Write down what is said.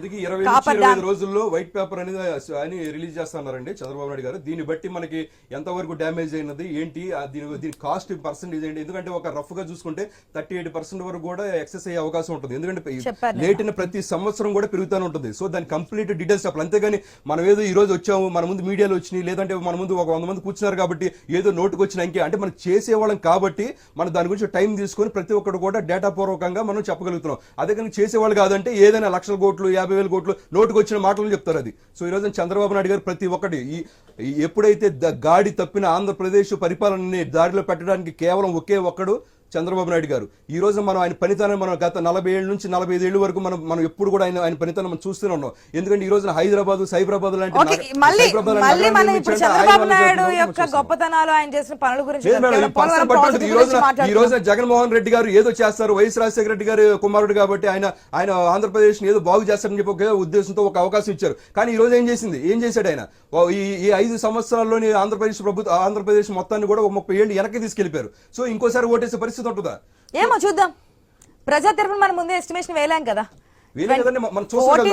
20-25 రోజుల్లో white paper అనేది అని రిలీజ్ చేస్తున్నారండి చంద్రబాబు నాయుడు గారు. దీన్ని బట్టి మనకి ఎంతవరకు డ్యామేజ్ అయినది ఏంటి, దీని కాస్ట్ పర్సెంటేజ్ ఏంటి, ఎందుకంటే ఒక రఫ్ గా చూసుకుంటే 38% వరకు కూడా ఎక్సెస్ అయ్యే అవకాశం ఉంటుంది. ఎందుకంటే లేట్ అయిన ప్రతి సంవత్సరం కూడా పెరుగుతూనే ఉంటుంది. సో దాని కంప్లీట్ డీటెయిల్స్ చెప్పాలి. అంతేగాని మనం ఏదో ఈ రోజు వచ్చాము, మన ముందు మీడియాలో వచ్చినాయి, లేదంటే మన ముందు ఒక 100 మంది కూర్చున్నారు కాబట్టి ఏదో నోటుకు వచ్చిన అంకే అంటే మనం చేసేవాళ్ళం కాబట్టి మనం దాని గురించి టైం తీసుకొని ప్రతి ఒక్కరు కూడా డేటా పూర్వకంగా మనం చెప్పగలుగుతున్నాం. అదే కానీ చేసేవాళ్ళు కాదంటే ఏదైనా లక్షల కోట్లు 50,000 కోట్లు నోటుకు వచ్చిన మాటలు చెప్తారు అది. సో ఈ రోజు చంద్రబాబు నాయుడు గారు ప్రతి ఒక్కటి ఎప్పుడైతే గాడి తప్పిన ఆంధ్రప్రదేశ్ పరిపాలనని దారిలో పెట్టడానికి కేవలం ఒకే ఒక్కడు చంద్రబాబు నాయుడు గారు. ఈ రోజు మనం ఆయన పనితనం మనం గత 40 ఏళ్ళ నుంచి 45 ఏళ్ళ వరకు మనం ఎప్పుడు కూడా ఆయన పనితనం మనం చూస్తూనే ఉన్నాం. ఎందుకంటే ఈ రోజు హైదరాబాద్ సైబరాబాద్ లాంటి ఈ రోజున జగన్మోహన్ రెడ్డి గారు ఏదో చేస్తారు, వైఎస్ రాజశేఖర రెడ్డి గారు కుమారుడు కాబట్టి ఆయన ఆంధ్రప్రదేశ్ ఏదో బాగు చేస్తారని చెప్పి ఒక ఉద్దేశంతో ఒక అవకాశం ఇచ్చారు. కానీ ఈ రోజు ఏం చేశాడు ఆయన? ఈ 5 సంవత్సరాల్లోని ఆంధ్రప్రదేశ్ మొత్తాన్ని కూడా 30 ఏళ్ళు వెనక్కి తీసుకెళ్లిపారు. సో ఇంకోసారి ఓటేసే పరిస్థితి ఉంటుందా? ఏమో చూద్దాం. ప్రజా తరఫున మనం ముందే ఎస్టిమేషన్ వేయలేం కదా. మనం చూస్తాం.